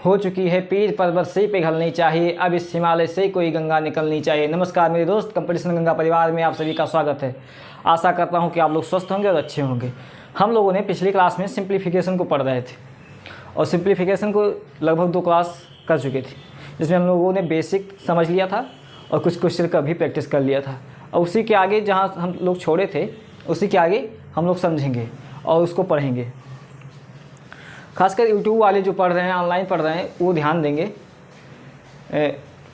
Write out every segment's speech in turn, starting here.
हो चुकी है पीर पर्वत से पिघलनी चाहिए, अब इस हिमालय से कोई गंगा निकलनी चाहिए। नमस्कार मेरे दोस्त, कंपटीशन गंगा परिवार में आप सभी का स्वागत है। आशा करता हूं कि आप लोग स्वस्थ होंगे और अच्छे होंगे। हम लोगों ने पिछली क्लास में सिंप्लीफिकेशन को पढ़ रहे थे और सिंप्लीफिकेशन को लगभग 2 क्लास कर चुके थे, जिसमें हम लोगों ने बेसिक समझ लिया था और कुछ क्वेश्चन का भी प्रैक्टिस कर लिया था। और उसी के आगे जहाँ हम लोग छोड़े थे उसी के आगे हम लोग समझेंगे और उसको पढ़ेंगे। खासकर यूट्यूब वाले जो पढ़ रहे हैं, ऑनलाइन पढ़ रहे हैं, वो ध्यान देंगे।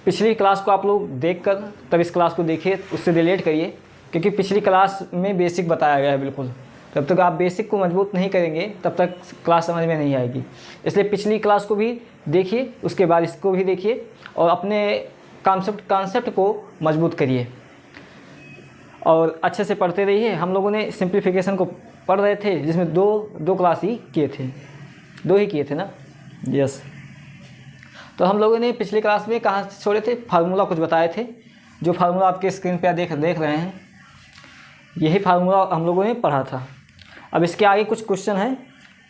पिछली क्लास को आप लोग देखकर तब इस क्लास को देखिए, उससे रिलेट करिए, क्योंकि पिछली क्लास में बेसिक बताया गया है बिल्कुल। जब तक आप बेसिक को मजबूत नहीं करेंगे तब तक क्लास समझ में नहीं आएगी। इसलिए पिछली क्लास को भी देखिए, उसके बाद इसको भी देखिए और अपने कॉन्सेप्ट को मजबूत करिए और अच्छे से पढ़ते रहिए। हम लोगों ने सिंप्लीफिकेशन को पढ़ रहे थे, जिसमें दो क्लास ही किए थे, 2 ही किए थे ना। यस, तो हम लोगों ने पिछली क्लास में कहाँ से छोड़े थे, फार्मूला कुछ बताए थे। जो फार्मूला आपके स्क्रीन पे देख रहे हैं, यही फार्मूला हम लोगों ने पढ़ा था। अब इसके आगे कुछ क्वेश्चन है।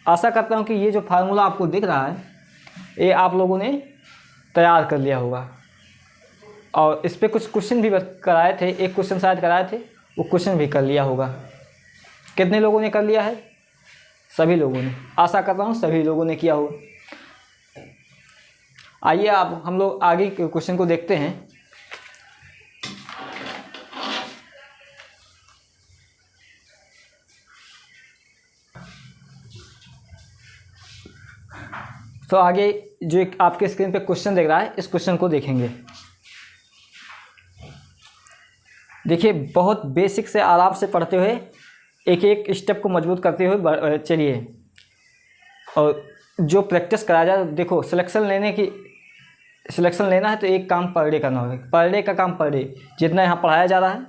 आशा करता हूँ कि ये जो फार्मूला आपको दिख रहा है ये आप लोगों ने तैयार कर लिया होगा और इस पर कुछ क्वेश्चन भी कराए थे। एक क्वेश्चन शायद कराए थे, वो क्वेश्चन भी कर लिया होगा। कितने लोगों ने कर लिया है? सभी लोगों ने। आशा करता हूँ सभी लोगों ने किया होगा। आइए अब हम लोग आगे के क्वेश्चन को देखते हैं। तो आगे जो एक आपके स्क्रीन पे क्वेश्चन देख रहा है, इस क्वेश्चन को देखेंगे। देखिए, बहुत बेसिक से आराम से पढ़ते हुए एक एक स्टेप को मजबूत करते हुए चलिए और जो प्रैक्टिस कराया जाए। देखो, सिलेक्शन लेना है तो एक काम पर डे करना होगा। पर डे का काम पर डे, जितना यहाँ पढ़ाया जा रहा है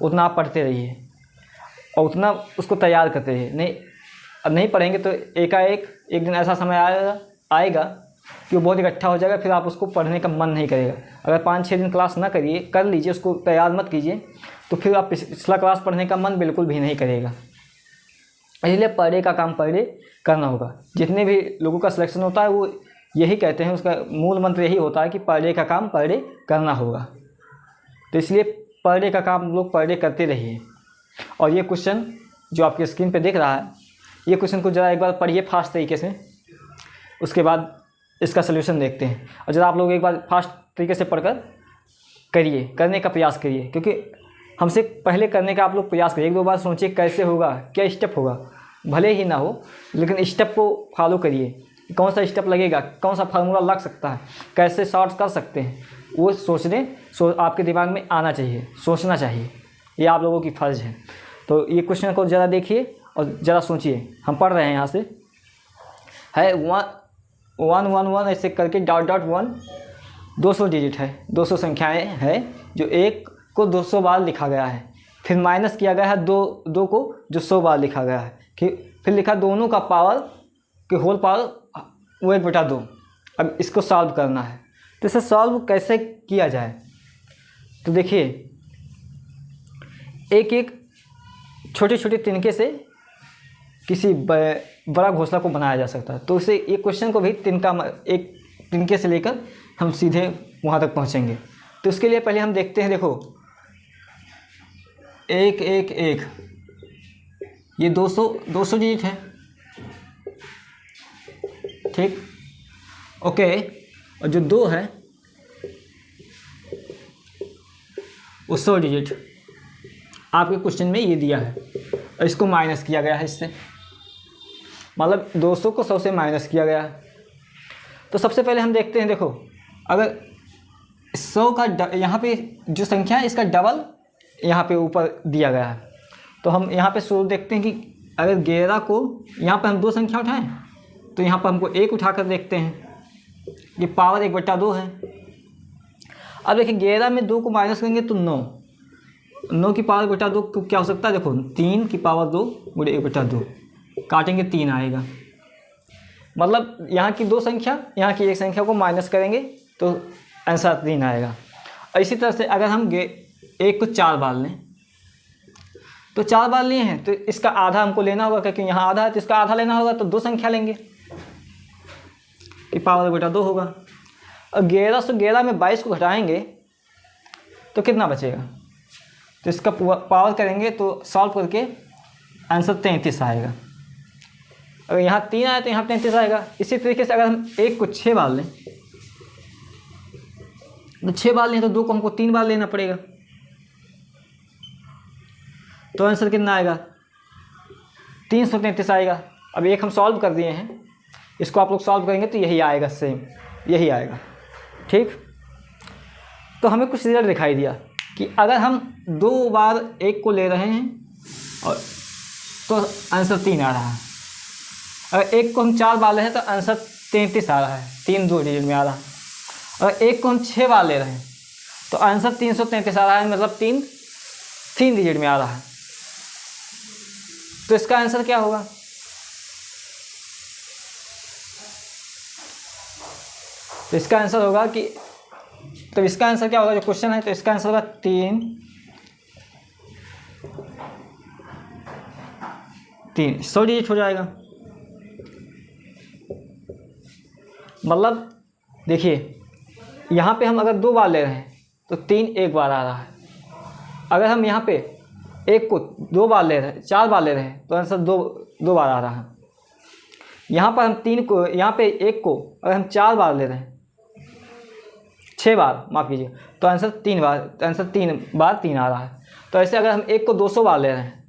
उतना आप पढ़ते रहिए और उतना उसको तैयार करते रहिए। नहीं पढ़ेंगे तो एक दिन ऐसा समय आएगा कि वो बहुत इकट्ठा हो जाएगा, फिर आप उसको पढ़ने का मन नहीं करेगा। अगर 5-6 दिन क्लास ना कर लीजिए, उसको तैयार मत कीजिए, तो फिर आप पिछला क्लास पढ़ने का मन बिल्कुल भी नहीं करेगा। इसलिए पर डे का काम पर डे करना होगा। जितने भी लोगों का सिलेक्शन होता है वो यही कहते हैं, उसका मूल मंत्र यही होता है कि पर डे का काम पर डे करना होगा। तो इसलिए पर डे का काम लोग पर डे करते रहिए। और ये क्वेश्चन जो आपके स्क्रीन पे दिख रहा है, ये क्वेश्चन को ज़रा एक बार पढ़िए फास्ट तरीके से, उसके बाद इसका सलूशन देखते हैं। और ज़रा आप लोग एक बार फास्ट तरीके से पढ़कर करने का प्रयास करिए, क्योंकि हमसे पहले करने का आप लोग प्रयास करिए। 1-2 बार सोचिए कैसे होगा, क्या स्टेप होगा, भले ही ना हो लेकिन स्टेप को फॉलो करिए। कौन सा स्टेप लगेगा, कौन सा फार्मूला लग सकता है, कैसे सॉल्व कर सकते हैं, वो आपके दिमाग में आना चाहिए, सोचना चाहिए। ये आप लोगों की फ़र्ज़ है। तो ये क्वेश्चन को ज़रा देखिए और ज़रा सोचिए। हम पढ़ रहे हैं, यहाँ से है 1 ऐसे करके .1 200 डिजिट है, 200 संख्याएँ हैं जो 1 को 200 बार लिखा गया है। फिर माइनस किया गया है 2 को, जो 100 बार लिखा गया है। फिर लिखा दोनों का पावर कि होल पावर वो 1/2। अब इसको सॉल्व करना है, तो इसे सॉल्व कैसे किया जाए? तो देखिए, एक छोटे छोटे तिनके से किसी बड़ा घोंसला को बनाया जा सकता है। तो उसे एक क्वेश्चन को भी एक तिनके से लेकर हम सीधे वहाँ तक पहुँचेंगे। तो उसके लिए पहले हम देखते हैं। देखो, 1 ये 200 डिजिट है, ठीक, ओके। और जो 2 है वो 100 डिजिट आपके क्वेश्चन में ये दिया है और इसको माइनस किया गया है इससे, मतलब 200 को 100 से माइनस किया गया है। तो सबसे पहले हम देखते हैं। देखो, अगर 100 का यहाँ पे जो संख्या है इसका डबल यहाँ पे ऊपर दिया गया है, तो हम यहाँ पे शुरू देखते हैं कि अगर 11 को यहाँ पर हम 2 संख्या उठाएं तो यहाँ पर हमको 1 उठाकर देखते हैं, ये पावर 1/2 है। अब देखिए, 11 में 2 को माइनस करेंगे तो 9 की पावर 1/2 क्या हो सकता है? देखो, 3 की पावर 2 गुणे 1/2, काटेंगे 3 आएगा। मतलब यहाँ की 2 संख्या, यहाँ की 1 संख्या को माइनस करेंगे तो आंसर 3 आएगा। और इसी तरह से अगर हम 1 को 4 बार लें तो 4 बार लिए हैं तो इसका आधा हमको लेना होगा, क्योंकि यहाँ आधा है तो इसका आधा लेना होगा, तो 2 संख्या लेंगे। कि पावर बेटा 2 होगा। और 1111 में 22 को घटाएंगे तो कितना बचेगा, तो इसका पावर करेंगे तो सॉल्व करके आंसर 33 आएगा। अगर यहाँ 3 आया तो यहाँ 33 आएगा। इसी तरीके से अगर हम 1 को 6 बार लें तो 6 बार लें तो 2 को हमको 3 बार लेना पड़ेगा, तो आंसर कितना आएगा 333 आएगा। अब एक हम सॉल्व कर दिए हैं, इसको आप लोग सॉल्व करेंगे तो यही आएगा, सेम यही आएगा। ठीक, तो हमें कुछ रिजल्ट दिखाई दिया कि अगर हम 2 बार 1 को ले रहे हैं और तो आंसर 3 आ रहा है, अगर 1 को हम 4 बार ले रहे हैं तो आंसर 33 आ रहा है, 3 2 डिजिट में आ रहा है। अगर 1 को हम 6 बार ले रहे हैं तो आंसर 333 आ रहा है, मतलब 3 डिजिट में आ रहा है। तो इसका आंसर क्या होगा, तो इसका आंसर होगा कि, तो इसका आंसर क्या होगा जो क्वेश्चन है, तो इसका आंसर होगा 3 100 डिजिट हो जाएगा। मतलब देखिए यहाँ पे हम अगर 2 बार ले रहे हैं तो 3 1 बार आ रहा है। अगर हम यहाँ पे 1 को 2 बार ले रहे हैं, 4 बार ले रहे हैं तो आंसर 2 बार आ रहा है। यहाँ पर हम 3 को, यहाँ पे 1 को अगर हम 4 बार ले रहे हैं, 6 बार माफ़ कीजिए, तो आंसर 3 बार, आंसर 3 बार 3 आ रहा है। तो ऐसे अगर हम 1 को 200 बार ले रहे हैं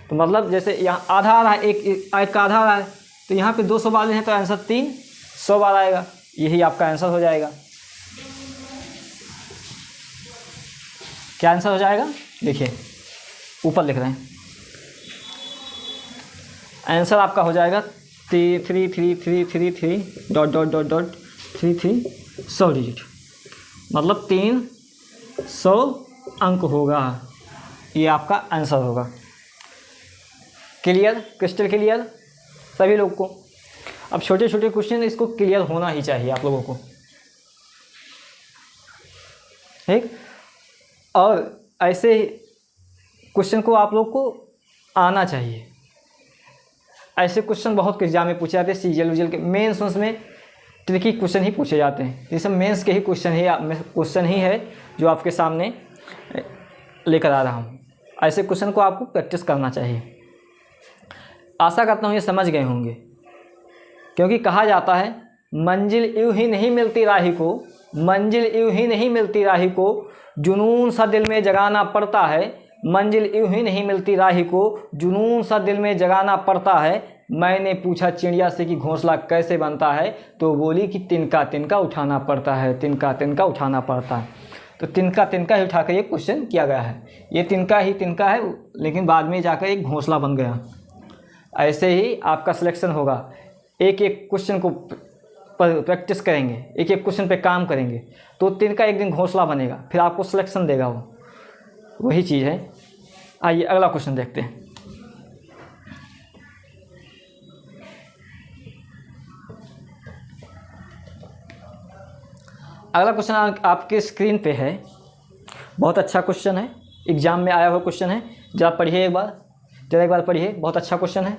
तो मतलब जैसे यहाँ आधा आ रहा है, एक का आधा आ रहा है, तो यहाँ पे 200 बार ले हैं तो आंसर 300 बार आएगा। यही आपका आंसर हो जाएगा। क्या आंसर हो जाएगा, देखिए ऊपर लिख रहे हैं, आंसर आपका हो जाएगा 3333 dot dot dot dot 100 digit, मतलब 300 अंक होगा। ये आपका आंसर होगा। क्लियर, क्रिस्टल क्लियर सभी लोग को। अब छोटे छोटे क्वेश्चन इसको क्लियर होना ही चाहिए आप लोगों को, ठीक। और ऐसे क्वेश्चन को आप लोग को आना चाहिए। ऐसे क्वेश्चन बहुत एग्जाम में पूछे जाते हैं, सीजीएल वीजीएल के मेंस में ट्रिकी क्वेश्चन ही पूछे जाते हैं। ये सब मेंस के ही क्वेश्चन ही है जो आपके सामने लेकर आ रहा हूँ। ऐसे क्वेश्चन को आपको प्रैक्टिस करना चाहिए। आशा करता हूँ ये समझ गए होंगे, क्योंकि कहा जाता है मंजिल यूँ ही नहीं मिलती राही को, मंजिल यूँ ही नहीं मिलती राही को, जुनून सा दिल में जगाना पड़ता है। मंजिल यूँ ही नहीं मिलती राही को, जुनून सा दिल में जगाना पड़ता है। मैंने पूछा चिड़िया से कि घोंसला कैसे बनता है, तो बोली कि तिनका तिनका उठाना पड़ता है, तिनका तिनका उठाना पड़ता है। तो तिनका तिनका ही उठा कर ये क्वेश्चन किया गया है। ये तिनका ही तिनका है, लेकिन बाद में जाकर एक घोंसला बन गया। ऐसे ही आपका सिलेक्शन होगा। एक एक क्वेश्चन को पर प्रैक्टिस करेंगे, एक एक क्वेश्चन पे काम करेंगे, तो तिनका एक दिन घोंसला बनेगा, फिर आपको सिलेक्शन देगा वो। वही चीज़ है। आइए अगला क्वेश्चन देखते हैं। अगला क्वेश्चन आपके स्क्रीन पे है। बहुत अच्छा क्वेश्चन है, एग्जाम में आया हुआ क्वेश्चन है। जरा पढ़िए एक बार पढ़िए, बहुत अच्छा क्वेश्चन है।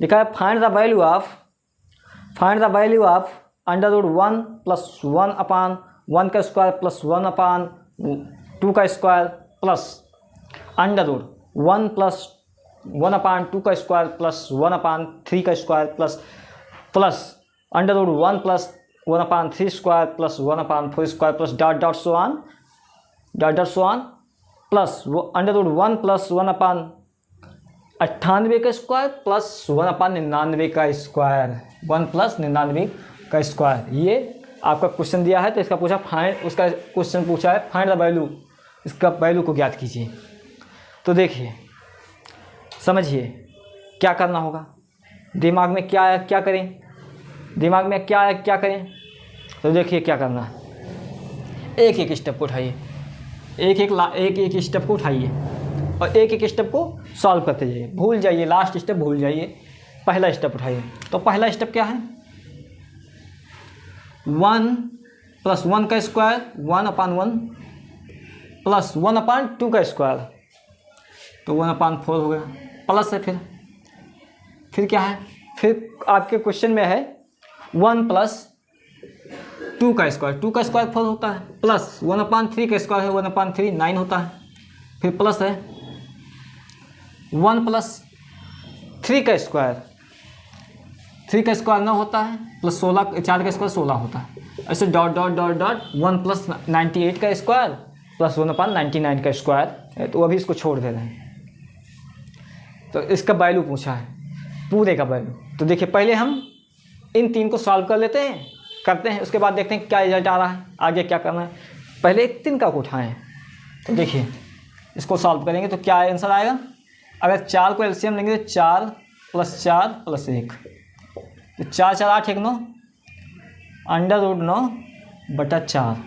लिखा है फाइंड द वैल्यू ऑफ √1 + 1 अपान 1 का स्क्वायर प्लस 1 अपान 2 का स्क्वायर प्लस √1 + 1 अपान 2 का स्क्वायर प्लस 1 अपान 3 का square plus √1 + 1 upon 3 square plus 1 upon 4 square plus dot dot so on plus √1 + 1 अपान 98 का स्क्वायर प्लस 1 अपान 99 का स्क्वायर, 1 + 99 का स्क्वायर। ये आपका क्वेश्चन दिया है, तो इसका पूछा उसका क्वेश्चन पूछा है फाइंड द वैल्यू, इसका वैल्यू को ज्ञात कीजिए। तो देखिए समझिए क्या करना होगा, दिमाग में क्या करें, दिमाग में क्या करें। तो देखिए क्या करना है, एक एक स्टेप को उठाइए, एक एक स्टेप को उठाइए और एक एक स्टेप को सॉल्व करते जाइए। भूल जाइए लास्ट स्टेप, भूल जाइए, पहला स्टेप उठाइए। तो पहला स्टेप क्या है, 1 + 1 का स्क्वायर 1 अपान 1 प्लस 1 अपान 2 का स्क्वायर, तो 1 अपान 4 हो गया, प्लस है। फिर क्या है, फिर आपके क्वेश्चन में है 1 प्लस 2 का स्क्वायर, 2 का स्क्वायर 4 होता है, प्लस 1/3 का स्क्वायर है 1/3 9 होता है, फिर प्लस है 1 प्लस 3 का स्क्वायर, 3 का स्क्वायर 9 होता है, प्लस 16 4 का स्क्वायर 16 होता है, ऐसे dot dot dot dot 1 plus 98 का स्क्वायर प्लस 1/99 का स्क्वायर, तो अभी इसको छोड़ दे रहे हैं। तो इसका वैल्यू पूछा है, पूरे का वैल्यू। तो देखिए पहले हम इन 3 को सॉल्व कर लेते हैं, करते हैं, उसके बाद देखते हैं क्या रिजल्ट आ रहा है, आगे क्या करना है। पहले 3 का को उठाएं, तो देखिए इसको सॉल्व करेंगे तो क्या आंसर आएगा। अगर 4 को एलसीएम लेंगे तो 4 + 4 + 1, तो 4 4 8 1 9, √9/4।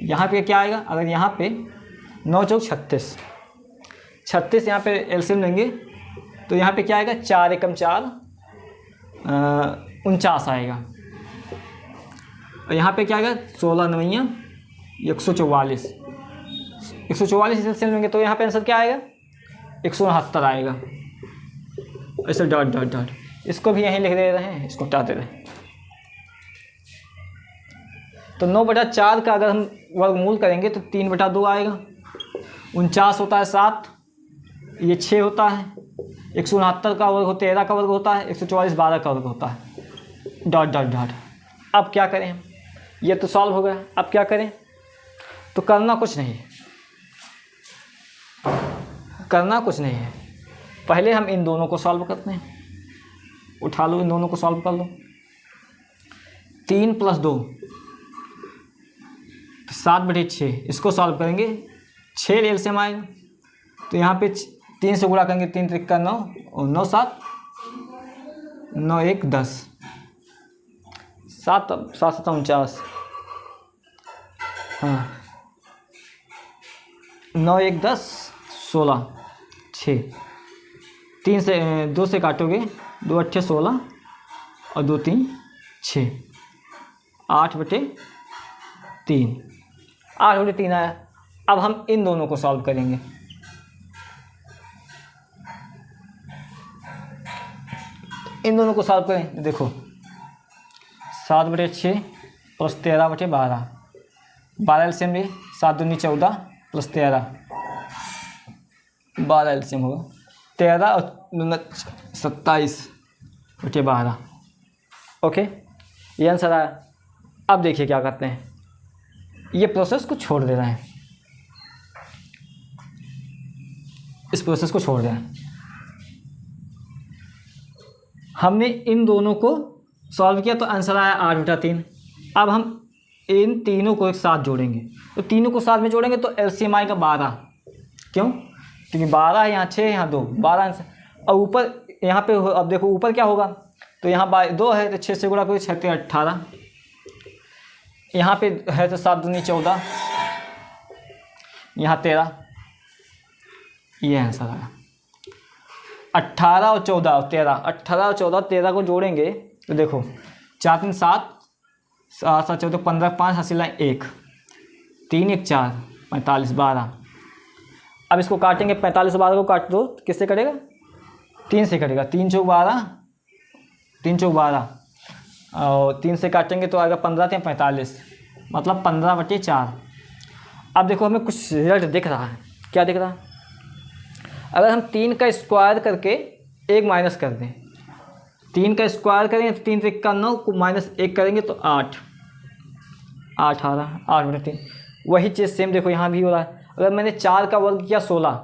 यहाँ पे क्या आएगा, अगर यहाँ पे 9 चौक 36, 36 यहाँ पे एलसीएम लेंगे तो यहाँ पे क्या आएगा, 4 एकम 4 49 आएगा। और यहाँ पे क्या आएगा, 16 9 144, 144 एलसीएम लेंगे तो यहाँ पे आंसर क्या आएगा, 169 आएगा। ऐसे डॉट डॉट डॉट, इसको भी यहीं लिख दे रहे हैं, इसको हटा दे रहे हैं। तो 9/4 का अगर हम वर्गमूल करेंगे तो 3/2 आएगा, 49 होता है 7, ये 6 होता है, 169 का वर्ग 13 का वर्ग होता है, 144 12 का वर्ग होता है, डॉट डॉट डॉट। अब क्या करें, ये तो सॉल्व हो गया, अब क्या करें। तो करना कुछ नहीं है, करना कुछ नहीं है, पहले हम इन दोनों को सॉल्व करते हैं। उठा लो, इन दोनों को सॉल्व कर लो। 3 + 2 7/6, इसको सॉल्व करेंगे, 6 एलसीएम आएगा। तो यहाँ पे 3 से गुणा करेंगे, 3 × 9 और 9 7 9 1 10, 7 7 49, हाँ 9 1 10 16 6, 3 से 2 से काटोगे, 2 8 16 और 2 3 6, 8/3, 8/3 आया। अब हम इन दोनों को सॉल्व करेंगे। इन दोनों को सॉल्व करें, देखो 7/6 + 13/12, 12 एलसीएम लिए, 7 दूनी 14 + 13, 12 एलसीएम होगा, 13 और 27/12। ओके, ये आंसर आया। अब देखिए क्या करते हैं, ये प्रोसेस को छोड़ दे रहे हैं, इस प्रोसेस को छोड़ दें। हमने इन दोनों को सॉल्व किया तो आंसर आया 8/3। अब हम इन तीनों को एक साथ जोड़ेंगे, तो तीनों को साथ में जोड़ेंगे तो एलसीएम आएगा 12। क्यों, क्योंकि 12 है, यहाँ 6 है, यहाँ 2, 12 आंसर। और ऊपर यहाँ पे अब देखो ऊपर क्या होगा, तो यहाँ 2 है तो 6 से गुणा करो, 6 × 18, यहाँ पे है तो 7 दूनी 14, यहाँ 13, ये आंसर आया। 18 और 14 और 13, 18 और 14 13 को जोड़ेंगे तो देखो 4 3 7 7 7 14 15 5 हासिल 1, 3 1 4 45 12। अब इसको काटेंगे, 45 12 को काट दो, किससे कटेगा, 3 से कटेगा, 3 चौक 12, 3 चौक 12 और 3 से काटेंगे तो आएगा 15 3 45, मतलब 15/4। अब देखो हमें कुछ रिजल्ट दिख रहा है, क्या दिख रहा है, अगर हम 3 का स्क्वायर करके 1 माइनस कर दें, 3 का स्क्वायर करेंगे तो 3 × 9 को -1 करेंगे तो 8 8 आ रहा है, 8/3। वही चीज़ सेम देखो यहाँ भी हो रहा है। अगर मैंने 4 का वर्ग किया 16,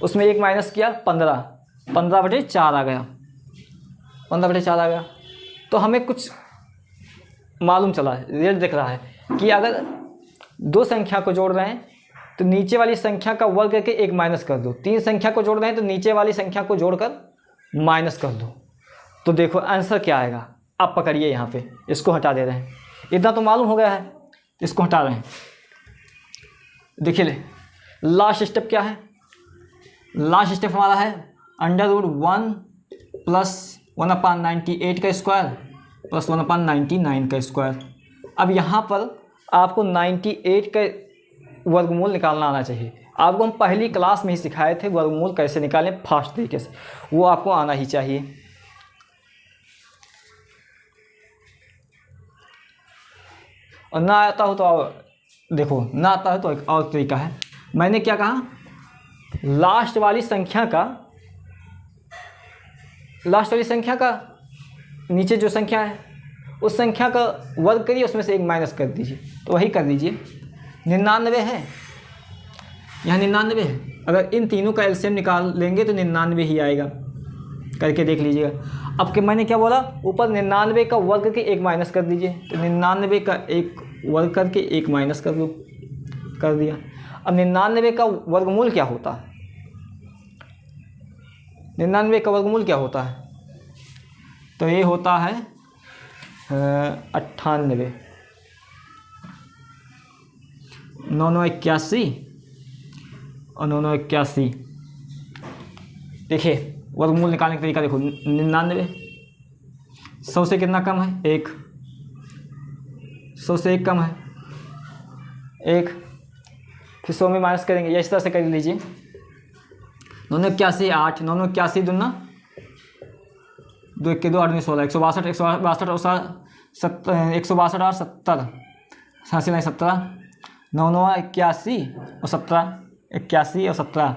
उसमें 1 माइनस किया 15, 15/4 आ गया, 15/4 आ गया। तो हमें कुछ मालूम चला है, रिजल्ट दिख रहा है कि अगर दो संख्या को जोड़ रहे हैं तो नीचे वाली संख्या का वर्ग करके 1 माइनस कर दो, 3 संख्या को जोड़ रहे हैं तो नीचे वाली संख्या को जोड़कर माइनस कर दो, तो देखो आंसर क्या आएगा। आप पकड़िए, यहाँ पे इसको हटा दे रहे हैं, इतना तो मालूम हो गया है, इसको हटा रहे हैं। देखिए ले, लास्ट स्टेप क्या है, लास्ट स्टेप हमारा है √1 + 1/98 का स्क्वायर + 1/99 का स्क्वायर। अब यहाँ पर आपको 98 का वर्गमूल निकालना आना चाहिए। आपको हम पहली क्लास में ही सिखाए थे वर्गमूल कैसे निकालें फास्ट तरीके से, वो आपको आना ही चाहिए। और ना आता हो तो और देखो, ना आता हो तो एक और तरीका है। मैंने क्या कहा, लास्ट वाली संख्या का नीचे जो संख्या है उस संख्या का वर्ग करिए, उसमें से एक माइनस कर दीजिए। तो वही कर दीजिए, 99 है, यहाँ 99 है। अगर इन तीनों का एलसीएम निकाल लेंगे तो 99 ही आएगा, करके देख लीजिएगा। अब कि मैंने क्या बोला, ऊपर 99 का वर्ग करके एक माइनस कर दीजिए। तो 99 का एक वर्ग करके एक माइनस कर दिया। अब 99 का वर्गमूल क्या होता है, 99 का वर्गमूल क्या होता है, तो ये होता है 98, 9 81 और 9 81। देखिए वर्गमूल निकालने का तरीका देखो, 99 100 से कितना कम है, 1, 100 से 1 कम है 1, फिर 100 में माइनस करेंगे, या इस तरह से कर लीजिए। 9 81 8, 9 81 दूना 2 1 2 8 16, 162 162 और 162 और 70, 17, 9 9 81 और 17, 81 और 17,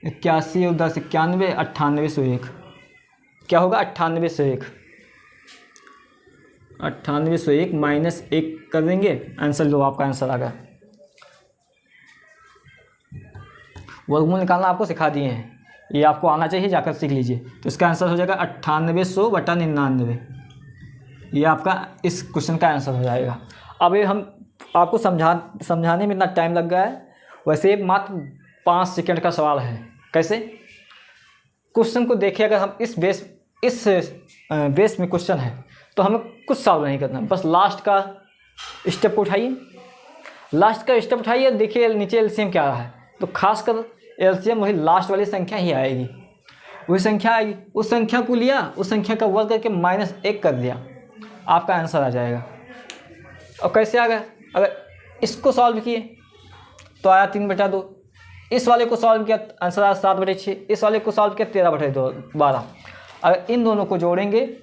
81 और 10 91, 98 से 1, क्या होगा 98 से 1, 98 से 1 माइनस 1 कर देंगे, आंसर लो, आपका आंसर आ गया। वर्गमूल निकालना आपको सिखा दिए हैं, ये आपको आना चाहिए, जाकर सीख लीजिए। तो इसका आंसर हो जाएगा 9800 बटा 99, ये आपका इस क्वेश्चन का आंसर हो जाएगा। अब ये हम आपको समझाने में इतना टाइम लग गया है, वैसे मात्र 5 सेकंड का सवाल है। कैसे, क्वेश्चन को देखिए, अगर हम इस बेस में क्वेश्चन है तो हमें कुछ सॉल्व नहीं करना, बस लास्ट का स्टेप उठाइए, देखिए नीचे एलसीएम क्या रहा है, तो खासकर एलसीएम वही लास्ट वाली संख्या ही आएगी, वही संख्या आएगी। उस संख्या को लिया, उस संख्या का वर्ग करके -1 कर दिया, आपका आंसर आ जाएगा। और कैसे आ गया, अगर इसको सॉल्व किए तो आया 3/2, इस वाले को सॉल्व किया आंसर आया 7/6, इस वाले को सॉल्व किया 13/12। अगर इन दोनों को जोड़ेंगे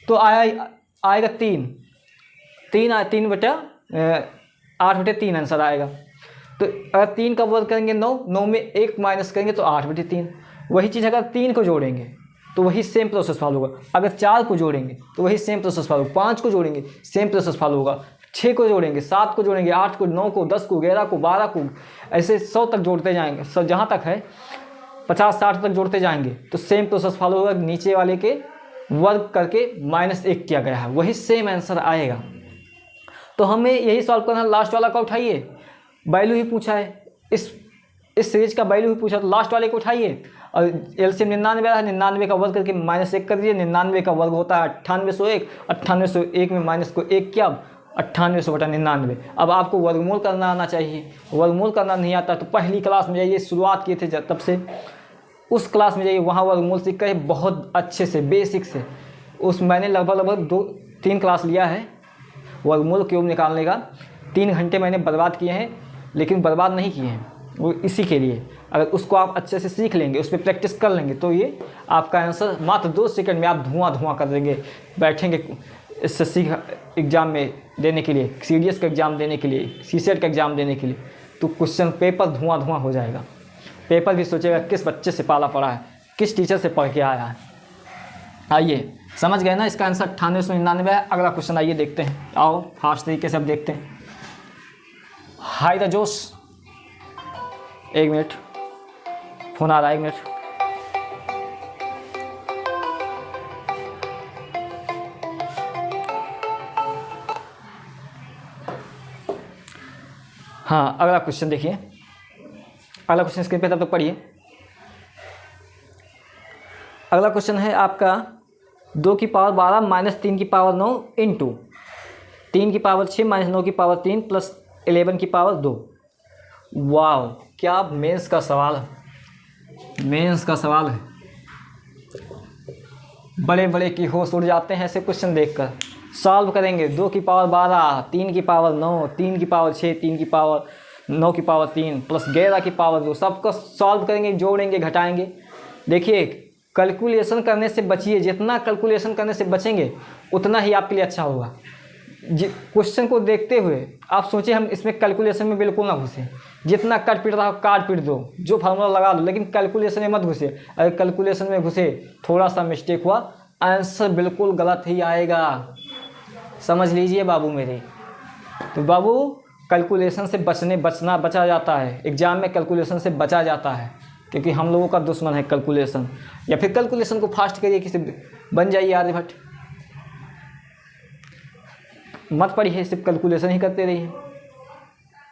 तो आएगा 3/8/3 आंसर आएगा। तो अगर 3 का वर्ग करेंगे 9 में 1 माइनस करेंगे तो 8/3। वही चीज़ अगर 3 को जोड़ेंगे तो वही सेम प्रोसेस फॉलो होगा, अगर 4 को जोड़ेंगे तो वही सेम प्रोसेस फॉलो, 5 को जोड़ेंगे सेम प्रोसेस फॉलो होगा, 6 को जोड़ेंगे, 7 को जोड़ेंगे, 8 को, 9 को, 10 को, 11 को, 12 को, ऐसे 100 तक जोड़ते जाएंगे, सब जहाँ तक है 50-60 तक जोड़ते जाएंगे तो सेम प्रोसेस फॉलो होगा। नीचे वाले के वर्ग करके -1 किया गया है, वही सेम आंसर आएगा। तो हमें यही सॉल्व करना है। लास्ट वाला का उठाइए, वैल्यू ही पूछा है, इस सीरीज का वैल्यू ही पूछा, तो लास्ट वाले को उठाइए और एलसीएम 99 है, 99 का वर्ग करके -1 कर दिए। 99 का वर्ग होता है 9801, 9801 में माइनस को 1 किया, 9800 बटा 99। अब आपको वर्गमूल करना आना चाहिए, वर्गमूल करना नहीं आता तो पहली क्लास में जाइए, शुरुआत किए थे तब से उस क्लास में जाइए, वहाँ वर्गमूल सीख कर बहुत अच्छे से बेसिक से, उस मैंने लगभग 2-3 क्लास लिया है वर्गमूल क्यूब निकालने का। 3 घंटे मैंने बर्बाद किए हैं, लेकिन बर्बाद नहीं किए हैं वो इसी के लिए। अगर उसको आप अच्छे से सीख लेंगे, उस पर प्रैक्टिस कर लेंगे तो ये आपका आंसर मात्र 2 सेकंड में आप धुआं कर देंगे। बैठेंगे एसएससी एग्ज़ाम में देने के लिए, सीडीएस का एग्ज़ाम देने के लिए, सीसेट का एग्ज़ाम देने के लिए, तो क्वेश्चन पेपर धुआं हो जाएगा। पेपर भी सोचेगा किस बच्चे से पाला पड़ा है, किस टीचर से पढ़ के आया है। आइए, समझ गए ना, इसका आंसर 9899 है। अगला क्वेश्चन आइए देखते हैं, आओ फास्ट तरीके से अब देखते हैं। हाय द जोश, 1 मिनट, फ़ोन आ रहा है, 1 मिनट। हाँ, अगला क्वेश्चन देखिए, अगला क्वेश्चन स्क्रीन पे तब तक पढ़िए। अगला क्वेश्चन है आपका 2 की पावर 12 माइनस 3 की पावर 9 इंटू 3 की पावर 6 माइनस 9 की पावर 3 प्लस 11 की पावर 2। वाह, क्या मेंस का सवाल है, मेंस का सवाल है। बड़े बड़े की होश उड़ जाते हैं ऐसे क्वेश्चन देखकर। सॉल्व करेंगे, 2 की पावर 12, 3 की पावर 9, 3 की पावर 6, 3 की पावर 9 की पावर 3 प्लस 11 की पावर 2, सबको सॉल्व करेंगे, जोड़ेंगे, घटाएंगे। देखिए, कैलकुलेशन करने से बचिए, जितना कैलकुलेशन करने से बचेंगे उतना ही आपके लिए अच्छा होगा। क्वेश्चन को देखते हुए आप सोचिए हम इसमें कैलकुलेशन में बिल्कुल ना घुसे, जितना कट पीट रहा हो काट पीट दो, जो फार्मूला लगा दो, लेकिन कैलकुलेशन में मत घुसे। अगर कैलकुलेशन में घुसे थोड़ा सा मिस्टेक हुआ आंसर बिल्कुल गलत ही आएगा, समझ लीजिए बाबू मेरे। तो बाबू कैलकुलेशन से बचा जाता है, एग्जाम में कैलकुलेशन से बचा जाता है, क्योंकि हम लोगों का दुश्मन है कैलकुलेशन। या फिर कैलकुलेशन को फास्ट करिए, किसी बन जाइए आर्यभट्ट, मत पढ़िए सिर्फ कैलकुलेशन ही करते रहिए।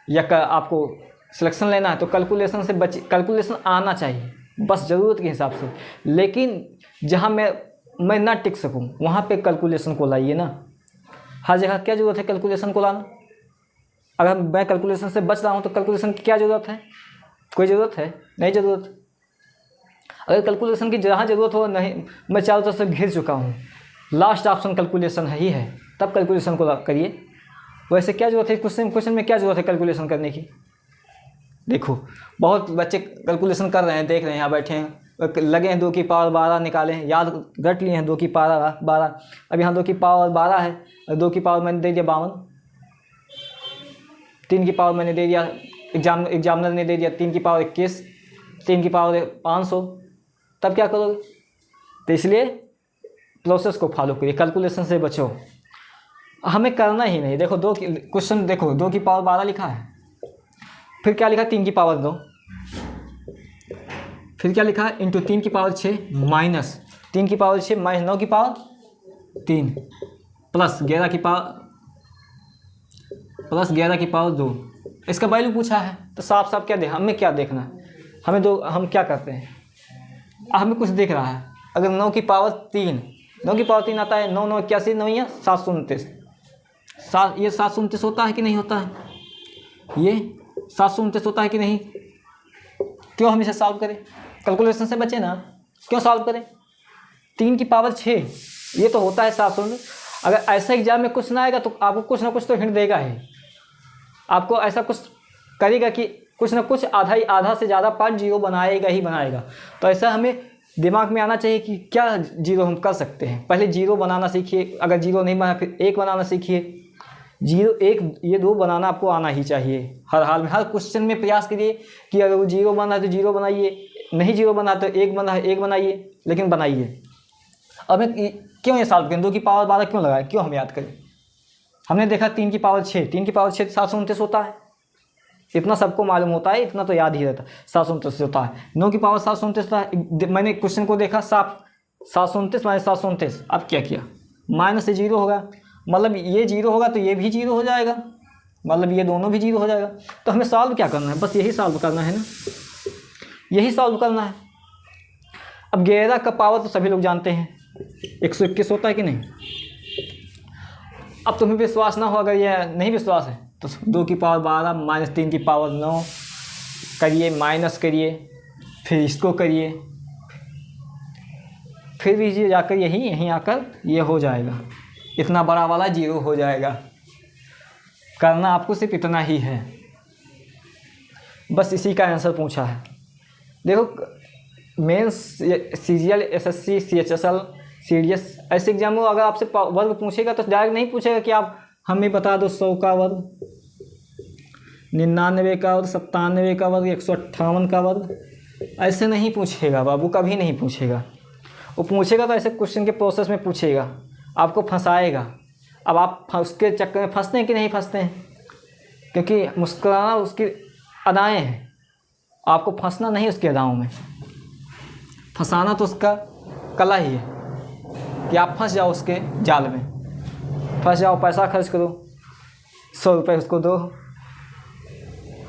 या आपको सिलेक्शन लेना है तो कैलकुलेशन से कैलकुलेशन आना चाहिए बस ज़रूरत के हिसाब से, लेकिन जहाँ मैं ना टिक सकूँ वहाँ पे कैलकुलेशन को लाइए ना। हर जगह क्या ज़रूरत है कैलकुलेशन को लाना? अगर मैं कैलकुलेशन से बच रहा हूँ तो कैलकुलेशन की क्या ज़रूरत है? कोई ज़रूरत है? नहीं ज़रूरत। अगर कैलकुलेशन की जहाँ ज़रूरत हो, नहीं, मैं चारों तरफ से घिर चुका हूँ, लास्ट ऑप्शन कैलकुलेशन ही है, तब कैलकुलेशन को करिए। वैसे क्या ज़रूरत है क्वेश्चन में क्या ज़रूरत है कैलकुलेशन करने की? देखो बहुत बच्चे कैलकुलेशन कर रहे हैं, देख रहे हैं, यहाँ बैठे हैं, लगे हैं 2 की पावर 12 निकालें, याद रट लिए हैं 2 की पावर 12। अब यहाँ 2 की पावर 12 है, 2 की पावर मैंने दे दिया 52, 3 की पावर मैंने दे दिया, एग्जामिनर ने दे दिया 3 की पावर 21, 3 की पावर 500, तब क्या करोगे? तो इसलिए प्रोसेस को फॉलो करिए, कैलकुलेशन से बचो, हमें करना ही नहीं। देखो क्वेश्चन देखो 2 की पावर 12 लिखा है, फिर क्या लिखा 3 की पावर 2, फिर क्या लिखा है इंटू 3 की पावर 6 माइनस 3 की पावर 6 माइनस 9 की पावर 3 प्लस 11 की पावर 2। इसका वैल्यू पूछा है तो साफ साफ क्या हमें क्या देखना है, हम क्या करते हैं, हमें कुछ दिख रहा है। अगर 9 की पावर 3 आता है, 9 9 81, 9 या 729, ये 729 होता है कि नहीं होता है? ये 729 होता है कि नहीं? क्यों हम इसे सॉल्व करें? कैलकुलेशन से बचे ना, क्यों सॉल्व करें? 3 की पावर 6 ये तो होता है 729। अगर ऐसा एग्जाम में कुछ ना आएगा तो आपको कुछ ना कुछ तो हिंट देगा ही, आपको ऐसा कुछ करेगा कि कुछ ना कुछ आधा से ज़्यादा पार्ट जीरो बनाएगा ही बनाएगा। तो ऐसा हमें दिमाग में आना चाहिए कि क्या जीरो हम कर सकते हैं। पहले जीरो बनाना सीखिए, अगर जीरो नहीं बना फिर 1 बनाना सीखिए। 0 1 ये 2 बनाना आपको आना ही चाहिए हर हाल में। हर क्वेश्चन में प्रयास करिए कि अगर वो 0 बना है तो 0 बनाइए, नहीं 0 बना तो 1 बना है 1 बनाइए, लेकिन बनाइए। अब क्यों ये सॉल्व करें? 2 की पावर 12 क्यों लगाए, क्यों हम याद करें? हमने देखा 3 की पावर 6, 3 की पावर 6 729 होता है, इतना सबको मालूम होता है, इतना तो याद ही रहता, 729 होता है। 9 की पावर 729 होता है। मैंने क्वेश्चन को देखा 729 माइनस 729, अब क्या किया? माइनस से 0 होगा, मतलब ये 0 होगा तो ये भी 0 हो जाएगा, मतलब ये दोनों भी 0 हो जाएगा। तो हमें सॉल्व क्या करना है? बस यही सॉल्व करना है ना, यही सॉल्व करना है। अब 11 का पावर तो सभी लोग जानते हैं 121 होता है कि नहीं? अब तुम्हें विश्वास ना हो, अगर ये नहीं विश्वास है तो 2 की पावर 12 माइनस 3 की पावर 9 करिए, माइनस करिए, फिर इसको करिए, फिर भी ये जाकर यहीं आकर ये हो जाएगा, इतना बड़ा वाला 0 हो जाएगा। करना आपको सिर्फ इतना ही है, बस इसी का आंसर पूछा है। देखो mains, CGL, SSC, CHSL, CDS ऐसे एग्जाम में अगर आपसे वर्ग पूछेगा तो डायरेक्ट नहीं पूछेगा कि आप हमें बता दो 100 का वर्ग, 99 का वर्ग, 97 का वर्ग, 158 का वर्ग, ऐसे नहीं पूछेगा बाबू, कभी नहीं पूछेगा। वो पूछेगा तो ऐसे क्वेश्चन के प्रोसेस में पूछेगा, आपको फंसाएगा। अब आप उसके चक्कर में फंसते हैं कि नहीं फंसते हैं? क्योंकि मुस्कुराना उसकी अदाएँ हैं, आपको फंसना नहीं उसकी अदाओं में, फंसाना तो उसका कला ही है कि आप फंस जाओ उसके जाल में, फंस जाओ, पैसा खर्च करो, 100 रुपये उसको दो।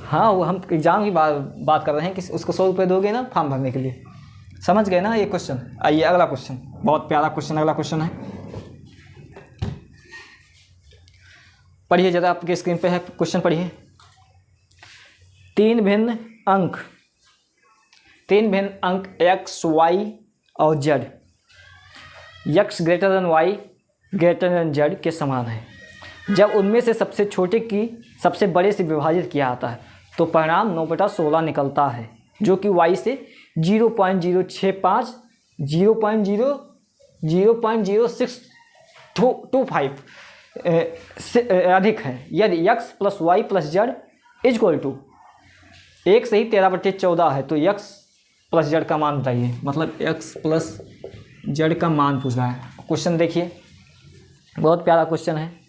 हाँ, वो हम एग्ज़ाम की बात कर रहे हैं कि उसको 100 रुपये दोगे ना फॉर्म भरने के लिए, समझ गए ना ये क्वेश्चन? आइए अगला क्वेश्चन, बहुत प्यारा क्वेश्चन, अगला क्वेश्चन है, पढ़िए ज़रा, आपके स्क्रीन पे है क्वेश्चन, पढ़िए। 3 भिन्न अंक x, y और z, x greater than y greater than z के समान है। जब उनमें से सबसे छोटे की सबसे बड़े से विभाजित किया जाता है तो परिणाम 9/16 निकलता है, जो कि y से 0.065 0.00625 से अधिक है यदि x plus Y plus Z equal to 1 से ही 13/14 है, तो x प्लस जेड का मान बताइए। मतलब x प्लस जेड का मान पूछ रहा है। क्वेश्चन देखिए, बहुत प्यारा क्वेश्चन है।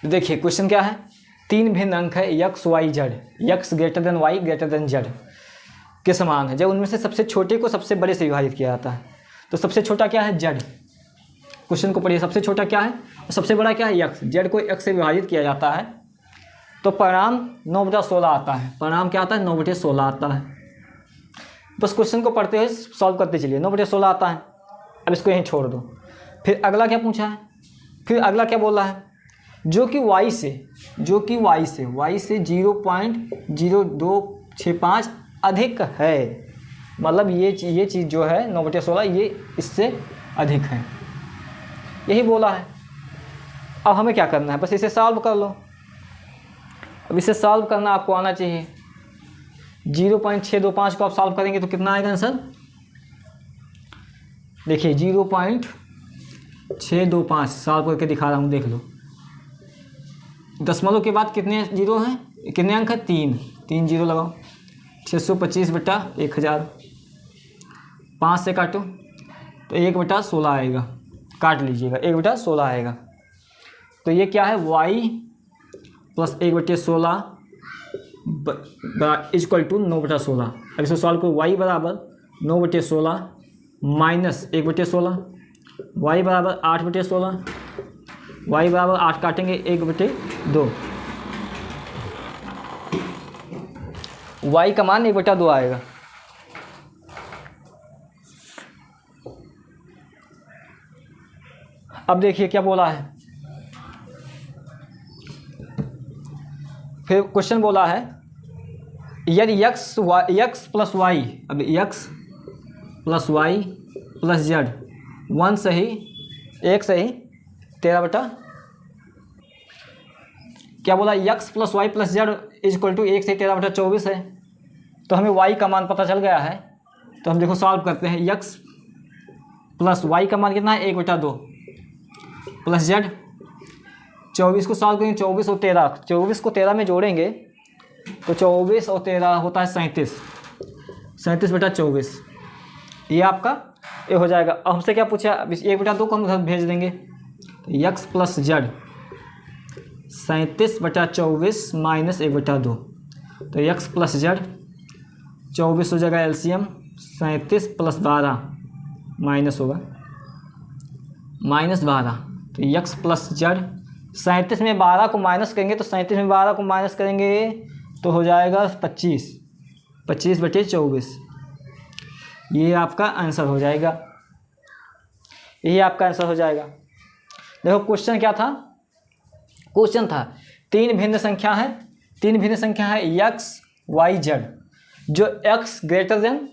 देखिए क्वेश्चन क्या है, 3 भिन्न अंक है x y z, x greater than y greater than z के समान है जब उनमें से सबसे छोटे को सबसे बड़े से विभाजित किया जाता है। तो सबसे छोटा क्या है, z। क्वेश्चन को पढ़िए, सबसे छोटा क्या है और सबसे बड़ा क्या है, x। z को x से विभाजित किया जाता है तो परिणाम 9/16 आता है। परिणाम क्या आता है, 9/16 आता है। बस क्वेश्चन को पढ़ते हुए सॉल्व करते चलिए। 9/16 आता है। अब इसको यहीं छोड़ दो। फिर अगला क्या पूछा है, फिर अगला क्या बोला है, जो कि y से 0.0265 अधिक है। मतलब ये चीज़ जो है 9/16 ये इससे अधिक है, यही बोला है। अब हमें क्या करना है, बस इसे सॉल्व कर लो। अब इसे सॉल्व करना आपको आना चाहिए। 0.625 को आप सॉल्व करेंगे तो कितना आएगा आंसर, देखिए 0.625 सॉल्व करके दिखा रहा हूँ, देख लो। दशमलव के बाद कितने जीरो हैं, कितने अंक है, 3 जीरो लगाओ। 625/1000, 5 से काटो तो 1/16 आएगा, काट लीजिएगा, 1/16 आएगा। तो ये क्या है, y प्लस 1/16 इक्वल टू 9/16। अब इसको सॉल्व करो, y बराबर 9/16 माइनस 1/16, y बराबर 8/16, y बराबर 8 काटेंगे 1/2, y का मान 1/2 आएगा। अब देखिए क्या बोला है, फिर क्वेश्चन बोला है यदि x प्लस वाई, अब x plus Y plus Z 1 से ही 13 बटा क्या बोला, x plus Y plus Z equal to 1 से 13/24 है। तो हमें y का मान पता चल गया है। तो हम देखो सॉल्व करते हैं। x प्लस वाई का मान कितना है, 1/2 प्लस जेड 24 को सॉल्व करेंगे, 24 और 13, 24 को 13 में जोड़ेंगे तो 24 और 13 होता है 37, 37/24। ये आपका ये हो जाएगा। अब हमसे क्या पूछा, 1/2 को हम उधर भेज देंगे। x प्लस जेड 37/24 माइनस 1/2, तो x प्लस जेड 24 हो जाएगा एलसीएम, 37 प्लस 12 माइनस होगा -12। तो x प्लस जेड 37 में 12 को माइनस करेंगे तो 37 में 12 को माइनस करेंगे तो हो जाएगा 25/24। ये आपका आंसर हो जाएगा, यही आपका आंसर हो जाएगा। देखो क्वेश्चन क्या था, क्वेश्चन था 3 भिन्न संख्या है, 3 भिन्न संख्या है x y z, जो x ग्रेटर देन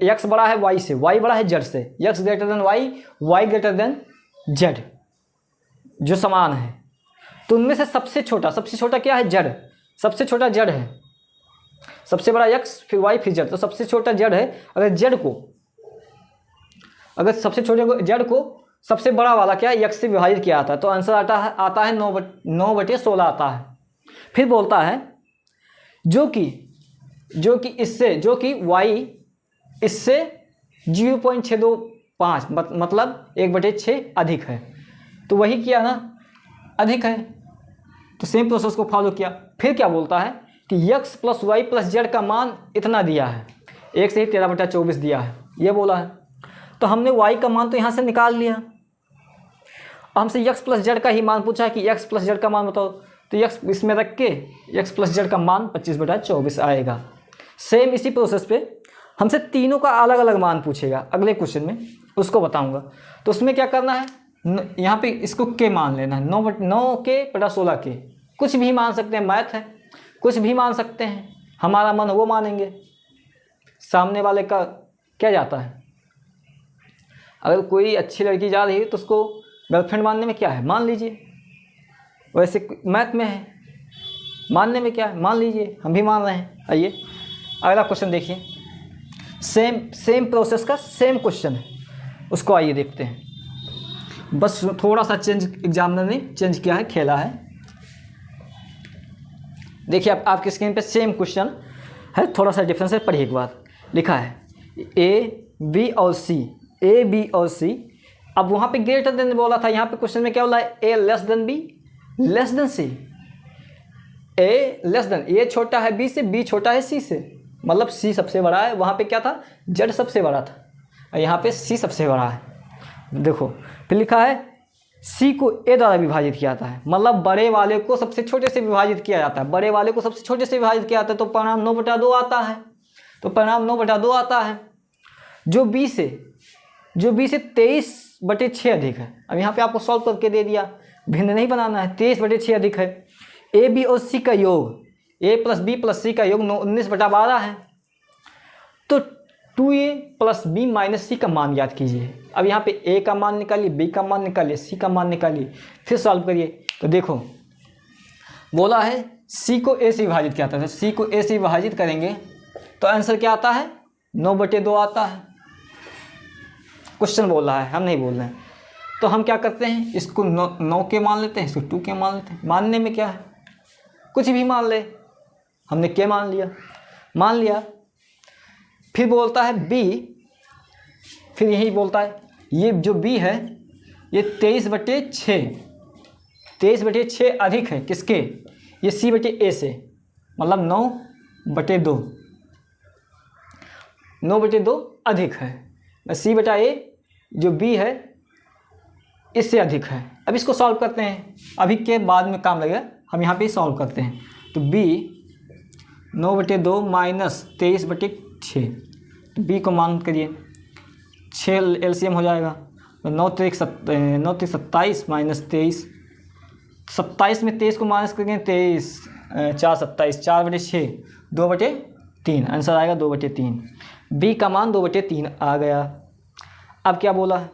x बड़ा है y से, y बड़ा है z से, x greater than y, y greater than z जो समान है। तो उनमें से सबसे छोटा क्या है, z। सबसे छोटा z है, सबसे बड़ा x फिर y फिर z, तो सबसे छोटा z है। अगर सबसे छोटे को z को सबसे बड़ा वाला क्या x से विभाजित किया आता है तो आंसर आता है 9/16 आता है। फिर बोलता है जो कि y इससे 0.625 मतलब 1/6 अधिक है। तो वही किया ना, अधिक है, तो सेम प्रोसेस को फॉलो किया। फिर क्या बोलता है कि x plus Y plus Z का मान इतना दिया है, 1 से ही 13/24 दिया है, ये बोला है। तो हमने y का मान तो यहाँ से निकाल लिया। हमसे x प्लस जेड का ही मान पूछा है कि x प्लस जेड का मान बताओ, तो x इसमें रख के x प्लस जेड का मान 25/24 आएगा। सेम इसी प्रोसेस पे हमसे तीनों का अलग अलग मान पूछेगा अगले क्वेश्चन में, उसको बताऊंगा। तो उसमें क्या करना है, यहाँ पे इसको के मान लेना है, 9/16 के, कुछ भी मान सकते हैं, मैथ है, कुछ भी मान सकते हैं, हमारा मन वो मानेंगे, सामने वाले का क्या जाता है। अगर कोई अच्छी लड़की जा रही है तो उसको गर्लफ्रेंड मानने में क्या है, मान लीजिए। वैसे मैथ में है, मानने में क्या है, मान लीजिए, हम भी मान रहे हैं। आइए अगला क्वेश्चन देखिए, सेम प्रोसेस का सेम क्वेश्चन है, उसको आइए देखते हैं। बस थोड़ा सा चेंज एग्जामिनर ने चेंज किया है, खेला है। देखिए आपकी स्क्रीन पे सेम क्वेश्चन है, थोड़ा सा डिफरेंस है, पढ़िए एक बार। लिखा है ए बी और सी, ए बी और सी। अब वहाँ पे ग्रेटर देन बोला था, यहाँ पे क्वेश्चन में क्या बोला है, A less than B less than C. A less than, A छोटा है बी से, बी छोटा है सी से, मतलब सी सबसे बड़ा है। वहाँ पे क्या था, जेड सबसे बड़ा था, और यहाँ पे सी सबसे बड़ा है। देखो फिर लिखा है सी को ए द्वारा विभाजित किया जाता है, मतलब बड़े वाले को सबसे छोटे से विभाजित किया जाता है, बड़े वाले को सबसे छोटे से विभाजित किया जाता है, तो परिणाम 9/2 आता है। तो परिणाम 9/2 आता है, जो बी से 23/6 अधिक है। अब यहाँ पे आपको सॉल्व करके दे दिया, भिन्न नहीं बनाना है, 23/6 अधिक है। ए बी और सी का योग, ए प्लस बी प्लस सी का योग 19/12 है। तो 2a प्लस बी माइनस सी का मान याद कीजिए। अब यहाँ पे ए का मान निकालिए, बी का मान निकालिए, सी का मान निकालिए, फिर सॉल्व करिए। तो देखो बोला है सी को ए से विभाजित किया था, तो सी को ए से विभाजित करेंगे तो आंसर क्या आता है, 9/2 आता है। क्वेश्चन बोल रहा है, हम नहीं बोल रहे हैं। तो हम क्या करते हैं, इसको 9 के मान लेते हैं, इसको 2 के मान लेते हैं। मानने में क्या है, कुछ भी मान ले, हमने के मान लिया। फिर बोलता है बी, फिर यही बोलता है ये जो बी है ये 23/6 अधिक है किसके, ये C/A से, मतलब 9/2 अधिक है। C/A जो बी है इससे अधिक है। अब इसको सॉल्व करते हैं, अभी के बाद में काम लगेगा, हम यहाँ पे सॉल्व करते हैं। तो b 9/2 माइनस 23/6, तो b को मान करिए, 6 LCM हो जाएगा, तो 9 3 27 माइनस 23, 27 में 23 को माइनस करेंगे, 23 4 27, 4/6 2/3, आंसर आएगा 2/3। b का मान 2/3 आ गया। अब क्या बोला है,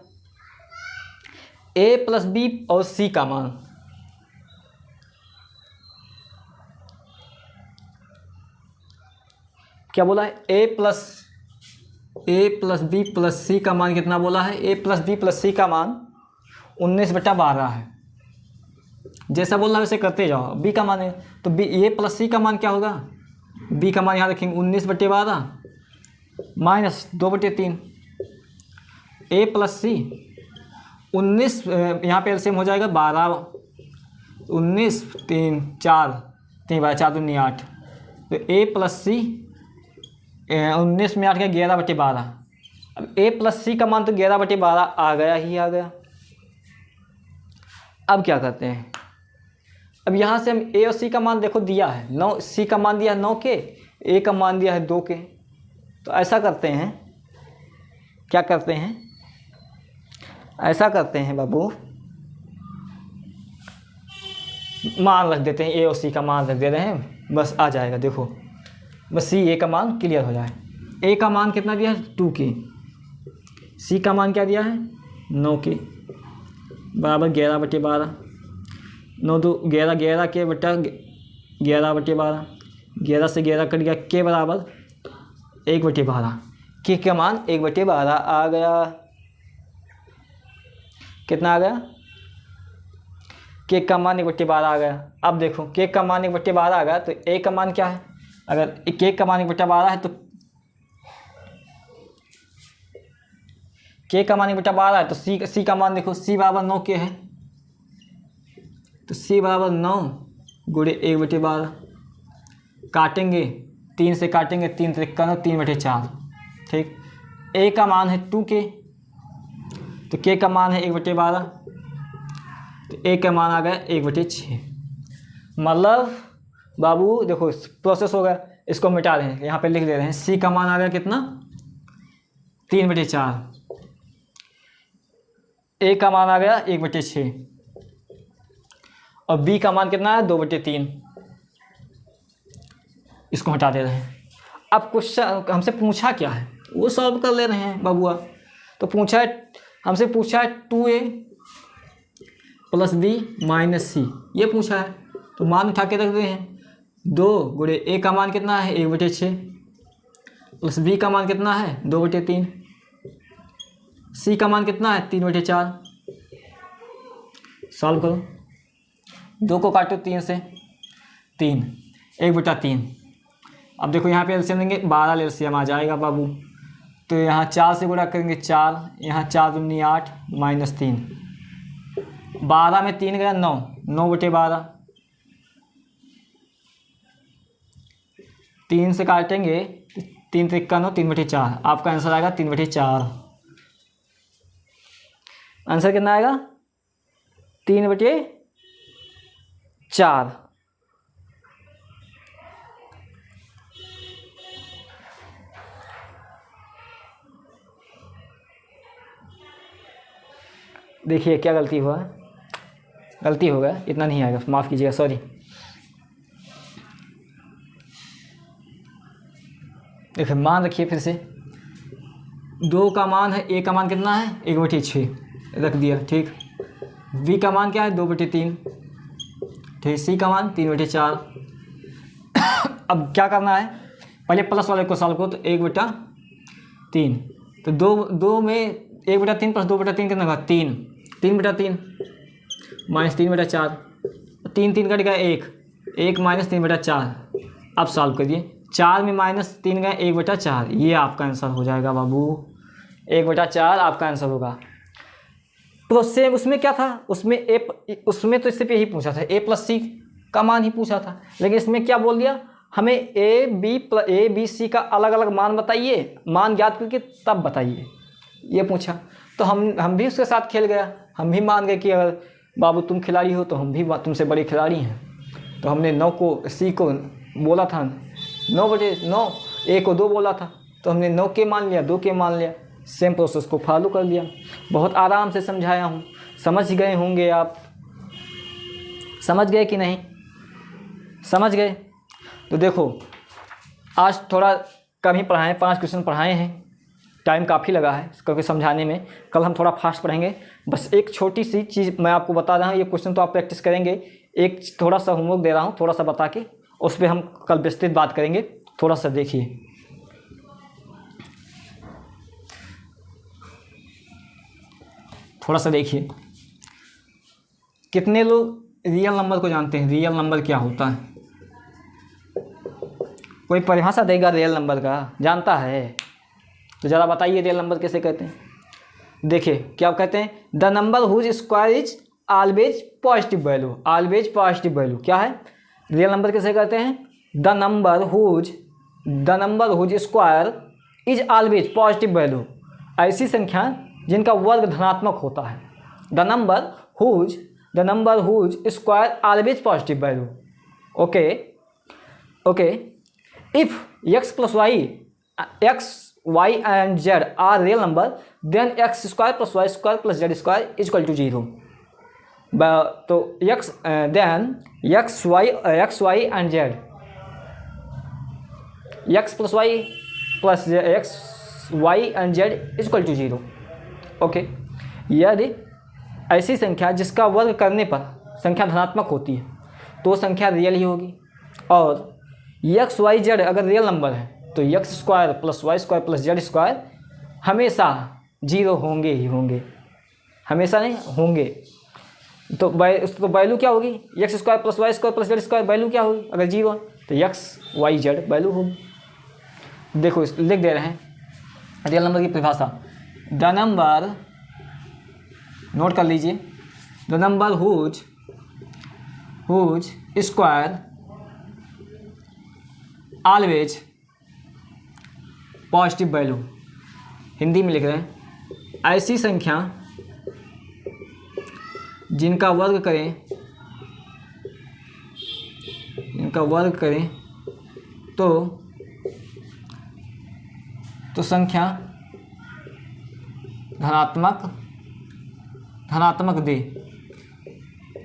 a प्लस बी और c का मान, क्या बोला है, a प्लस बी प्लस सी का मान कितना बोला है, a प्लस बी प्लस सी का मान 19/12 है। जैसा बोल रहा है वैसे करते जाओ। b का मान है तो b, a प्लस सी का मान क्या होगा, b का मान यहाँ रखेंगे 19/12 माइनस 2/3, a प्लस सी 19, यहाँ पे एलसीएम हो जाएगा 12, 19 3 4 3 बार 4 दूनी 8, तो a प्लस सी 19 में 8 का 11/12। अब a प्लस सी का मान तो 11/12 आ गया ही आ गया। अब क्या करते हैं, अब यहाँ से हम a और c का मान देखो दिया है 9, c का मान दिया है 9 के, a का मान दिया है 2 के। तो ऐसा करते हैं, क्या करते हैं, ऐसा करते हैं बाबू, मान रख देते हैं, a और c का मान रख दे रहे हैं, बस आ जाएगा। देखो बस c a का मान क्लियर हो जाए। a का मान कितना दिया है 2 के, c का मान क्या दिया है 9 के, बराबर 11/12, 9 2 11, 11 के बटा 11/12, 11 से 11 कट गया, के बराबर 1/12, के का मान 1/12 आ गया। कितना आ गया, के का मान 1/12 आ गया। अब देखो के का मान 1/12 आ गया, तो a का मान क्या है, अगर के का मान 1/12 है तो के का मान 1/12 है, तो c का मान देखो, c बराबर 9 के है, तो c बराबर 9 गुणे 1/12, काटेंगे 3 से, काटेंगे 3 3 3/4, ठीक। a का मान है 2 के, तो k का मान है 1/12, तो a का मान आ गया 1/6। मतलब बाबू देखो प्रोसेस हो गया, इसको मिटा रहे हैं, यहाँ पे लिख दे रहे हैं, c का मान आ गया कितना 3/4, a का मान आ गया 1/6 और b का मान कितना है 2/3, इसको हटा दे रहे हैं। अब क्वेश्चन हमसे पूछा क्या है वो सॉल्व कर ले रहे हैं बाबूआ। तो पूछा है, हमसे पूछा है 2a प्लस बी माइनस सी, ये पूछा है। तो मान उठा के रख रहे हैं। 2 गुणे ए का मान कितना है 1/6, प्लस बी का मान कितना है 2/3, सी का मान कितना है 3/4। सॉल्व करो, 2 को काटो 3 से, 3 1/3। अब देखो यहाँ पे एलसीएम लेंगे, 12 एलसीएम आ जाएगा बाबू। तो यहाँ 4 से गुणा करेंगे 4, यहाँ 4 दूनी 8 माइनस 3, 12 में 3 गया 9, 9/12। 3 से काटेंगे 3 3 का 9, 3/4। आपका आंसर आएगा 3/4। आंसर कितना आएगा 3/4। देखिए क्या गलती हुआ, गलती हो गया, इतना नहीं आएगा, माफ़ कीजिएगा, सॉरी। देखिए मान रखिए फिर से, 2 का मान है, ए का मान कितना है 1/6 रख दिया, ठीक। बी का मान क्या है 2/3, ठीक। सी का मान 3/4। अब क्या करना है, पहले प्लस वाले को सॉल्व करो। तो 1/3, तो 2 में 1/3 प्लस 2/3 कितना होगा 3, 3/3 माइनस 3/4, 3 3 कट गया 1 माइनस 3/4। अब सॉल्व करिए, 4 में माइनस 3 गया 1/4, ये आपका आंसर हो जाएगा बाबू, 1/4 आपका आंसर होगा। तो सेम उसमें क्या था, उसमें तो इससे पे यही पूछा था, a प्लस सी का मान ही पूछा था। लेकिन इसमें क्या बोल दिया, हमें ए बी सी का अलग अलग मान बताइए, मान ज्ञात करके तब बताइए, ये पूछा। तो हम भी उसके साथ खेल गया, हम भी मान गए कि अगर बाबू तुम खिलाड़ी हो तो हम भी तुमसे बड़े खिलाड़ी हैं। तो हमने 9 को सी को बोला था 9/9, ए को 2 बोला था, तो हमने 9 के मान लिया, 2 के मान लिया। सेम प्रोसेस को फॉलो कर लिया। बहुत आराम से समझाया हूँ, समझ गए होंगे आप, समझ गए कि नहीं, समझ गए। तो देखो आज थोड़ा कम ही पढ़ाएँ, 5 क्वेश्चन पढ़ाए हैं, टाइम काफ़ी लगा है क्योंकि समझाने में। कल हम थोड़ा फास्ट पढ़ेंगे। बस एक छोटी सी चीज़ मैं आपको बता रहा हूँ, ये क्वेश्चन तो आप प्रैक्टिस करेंगे। एक थोड़ा सा होमवर्क दे रहा हूँ, थोड़ा सा बता के उस पर हम कल विस्तृत बात करेंगे। थोड़ा सा देखिए, थोड़ा सा देखिए, कितने लोग रियल नंबर को जानते हैं, रियल नंबर क्या होता है? कोई परिभाषा देगा रियल नंबर का, जानता है? तो ज़रा बताइए रियल नंबर कैसे कहते हैं। देखिए क्या कहते हैं, the number whose square is always positive value, always positive value क्या है, रियल नंबर कैसे कहते हैं, the number whose square is always positive value, ऐसी संख्या जिनका वर्ग धनात्मक होता है। The number whose square always positive value. Okay if x y and z are real number, then x square plus y square plus z square is equal to 0. तो x y and z, x plus y plus x y and z is equal to 0. Okay, यदि ऐसी संख्या जिसका वर्ग करने पर संख्या धनात्मक होती है तो संख्या रियल ही होगी। और x y z अगर रियल नंबर है तो X square plus Y square plus Z square हमेशा 0 होंगे ही होंगे, हमेशा नहीं होंगे। तो वैल्यू क्या होगी, X square plus Y square plus Z square value क्या होगी, अगर 0 तो एक्स वाई जेड वैल्यू होगी। देखो लिख दे रहे हैं रियल नंबर की परिभाषा, द नंबर, नोट कर लीजिए, the number whose square always positive value, Hindi में लिख रहे हैं ऐसी संख्या जिनका वर्ग करें तो संख्या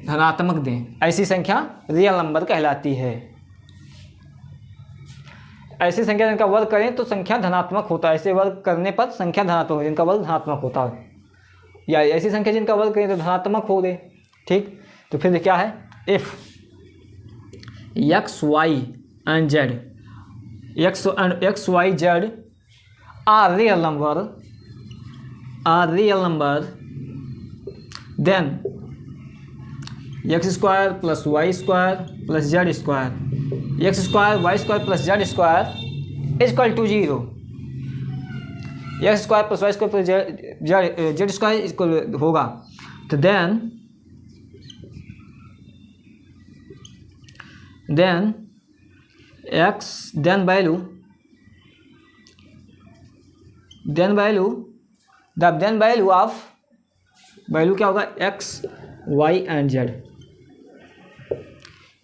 धनात्मक दे, ऐसी संख्या रियल नंबर कहलाती है। ऐसी संख्या जिनका वर्ग करें तो संख्या धनात्मक होता है, ऐसे वर्ग करने पर संख्या धनात्मक, जिनका वर्ग धनात्मक होता है, या ऐसी संख्या जिनका वर्ग करें तो धनात्मक हो दे, ठीक। तो फिर क्या है, if X Y and Z, X Y Z are real number then X square plus Y square plus Z square, X square Y square plus Z square is equal to 0, X square plus Y square plus Z square equal होगा। तो then X then value of value क्या होगा, x Y and Z,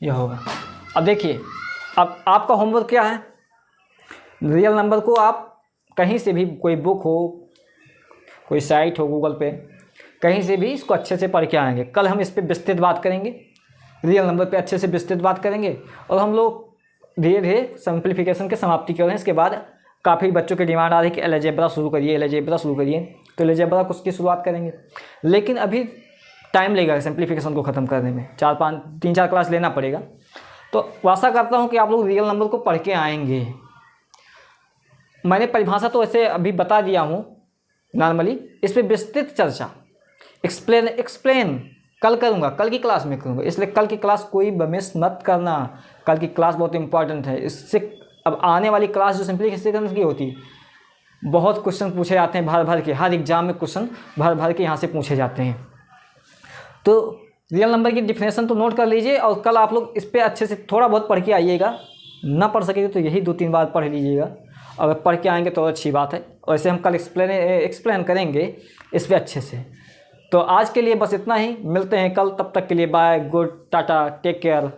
यह होगा। अब देखिए, अब आपका होमवर्क क्या है, रियल नंबर को आप कहीं से भी, कोई बुक हो, कोई साइट हो गूगल पे, कहीं से भी इसको अच्छे से पढ़ के आएंगे। कल हम इस पर विस्तृत बात करेंगे, रियल नंबर पे अच्छे से विस्तृत बात करेंगे, और हम लोग धीरे धीरे सिंप्लीफिकेशन की समाप्ति कर रहे हैं। इसके बाद काफ़ी बच्चों की डिमांड आ रही है कि अलजेब्रा शुरू करिए, तो अलजेब्रा को उसकी शुरुआत करेंगे, लेकिन अभी टाइम लगेगा सिंप्लीफिकेशन को ख़त्म करने में, 3-4 क्लास लेना पड़ेगा। तो आशा करता हूँ कि आप लोग रियल नंबर को पढ़ के आएंगे। मैंने परिभाषा तो ऐसे अभी बता दिया हूँ नॉर्मली, इस पर विस्तृत चर्चा एक्सप्लेन कल करूँगा, कल की क्लास में करूँगा, इसलिए कल की क्लास कोई मिस मत करना। कल की क्लास बहुत इंपॉर्टेंट है। इससे अब आने वाली क्लास जो सिंप्लीफिकेशन की होती, बहुत क्वेश्चन पूछे जाते हैं भर के, हर एग्जाम में क्वेश्चन भर के यहाँ से पूछे जाते हैं। तो रियल नंबर की डिफिनेशन तो नोट कर लीजिए, और कल आप लोग इस पर अच्छे से थोड़ा बहुत पढ़ के आइएगा। ना पढ़ सकेंगे तो यही 2-3 बार पढ़ लीजिएगा, अगर पढ़ के आएंगे तो अच्छी बात है। वैसे हम कल एक्सप्लेन करेंगे इस पर अच्छे से। तो आज के लिए बस इतना ही, मिलते हैं कल, तब तक के लिए bye, good, tata, take care.